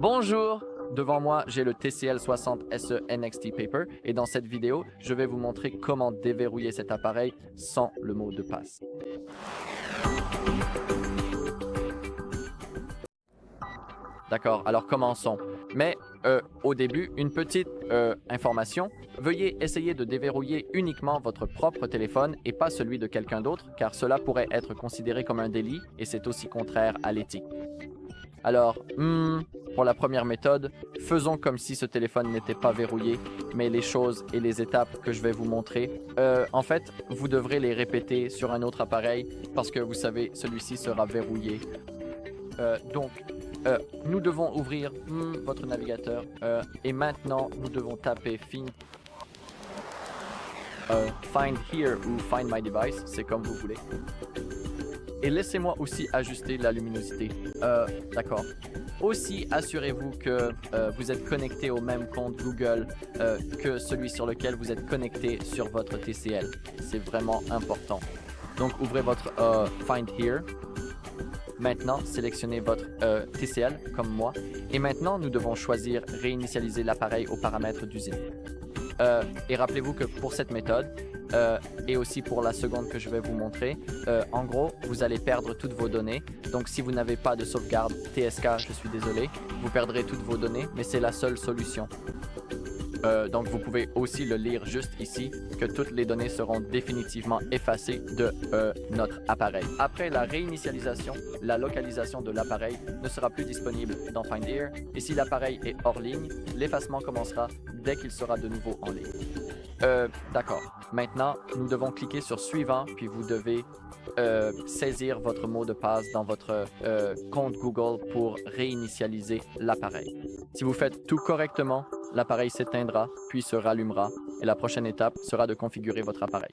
Bonjour! Devant moi, j'ai le TCL60 SE NXT Paper et dans cette vidéo, je vais vous montrer comment déverrouiller cet appareil sans le mot de passe. D'accord, alors commençons. Mais au début, une petite information. Veuillez essayer de déverrouiller uniquement votre propre téléphone et pas celui de quelqu'un d'autre, car cela pourrait être considéré comme un délit et c'est aussi contraire à l'éthique. Alors, pour la première méthode, faisons comme si ce téléphone n'était pas verrouillé, mais les choses et les étapes que je vais vous montrer, en fait, vous devrez les répéter sur un autre appareil parce que vous savez, celui-ci sera verrouillé. Donc, nous devons ouvrir votre navigateur et maintenant, nous devons taper Find Here ou Find My Device, c'est comme vous voulez. Et laissez-moi aussi ajuster la luminosité. D'accord. Aussi, assurez-vous que vous êtes connecté au même compte Google que celui sur lequel vous êtes connecté sur votre TCL. C'est vraiment important. Donc, ouvrez votre Find Here. Maintenant, sélectionnez votre TCL, comme moi. Et maintenant, nous devons choisir réinitialiser l'appareil aux paramètres d'usine. Et rappelez-vous que pour cette méthode, et aussi pour la seconde que je vais vous montrer, en gros, vous allez perdre toutes vos données. Donc, si vous n'avez pas de sauvegarde TSK, je suis désolé, vous perdrez toutes vos données, mais c'est la seule solution. Donc, vous pouvez aussi le lire juste ici, que toutes les données seront définitivement effacées de notre appareil. Après la réinitialisation, la localisation de l'appareil ne sera plus disponible dans Find Here, et si l'appareil est hors ligne, l'effacement commencera dès qu'il sera de nouveau en ligne. D'accord. Maintenant, nous devons cliquer sur Suivant, puis vous devez saisir votre mot de passe dans votre compte Google pour réinitialiser l'appareil. Si vous faites tout correctement, l'appareil s'éteindra, puis se rallumera, et la prochaine étape sera de configurer votre appareil.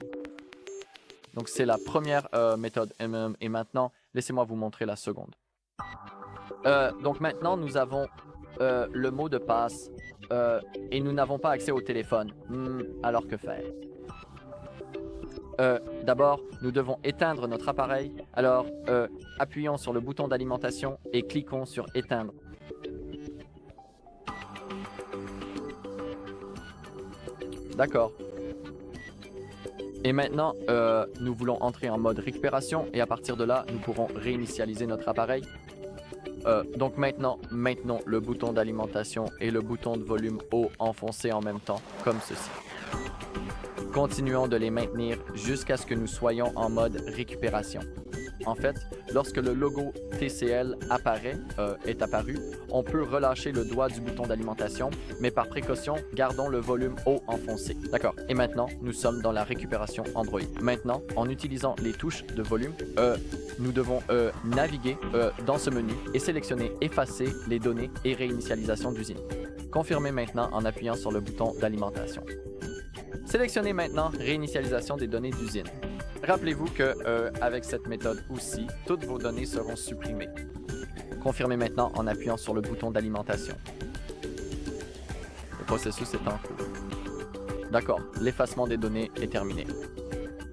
Donc c'est la première méthode, et maintenant, laissez-moi vous montrer la seconde. Donc maintenant, nous avons le mot de passe et nous n'avons pas accès au téléphone. Alors que faire? D'abord, nous devons éteindre notre appareil. Alors, appuyons sur le bouton d'alimentation et cliquons sur Éteindre. D'accord. Et maintenant, nous voulons entrer en mode récupération et à partir de là, nous pourrons réinitialiser notre appareil. Donc maintenant, maintenons le bouton d'alimentation et le bouton de volume haut enfoncé en même temps, comme ceci. Continuons de les maintenir jusqu'à ce que nous soyons en mode récupération. En fait, lorsque le logo TCL est apparu, on peut relâcher le doigt du bouton d'alimentation, mais par précaution, gardons le volume haut enfoncé. D'accord. Et maintenant, nous sommes dans la récupération Android. Maintenant, en utilisant les touches de volume, nous devons naviguer dans ce menu et sélectionner Effacer les données et réinitialisation d'usine. Confirmez maintenant en appuyant sur le bouton d'alimentation. Sélectionnez maintenant Réinitialisation des données d'usine. Rappelez-vous que avec cette méthode aussi, toutes vos données seront supprimées. Confirmez maintenant en appuyant sur le bouton d'alimentation. Le processus est en cours. D'accord, l'effacement des données est terminé.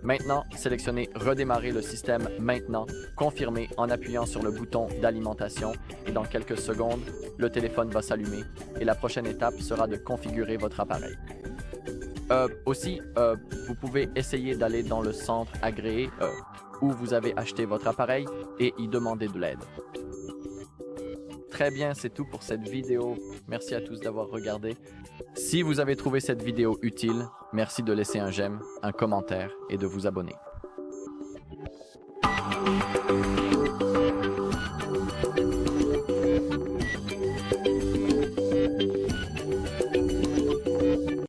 Maintenant, sélectionnez Redémarrer le système maintenant, confirmez en appuyant sur le bouton d'alimentation et dans quelques secondes, le téléphone va s'allumer et la prochaine étape sera de configurer votre appareil. Aussi, vous pouvez essayer d'aller dans le centre agréé où vous avez acheté votre appareil et y demander de l'aide. Très bien, c'est tout pour cette vidéo. Merci à tous d'avoir regardé. Si vous avez trouvé cette vidéo utile, merci de laisser un j'aime, un commentaire et de vous abonner.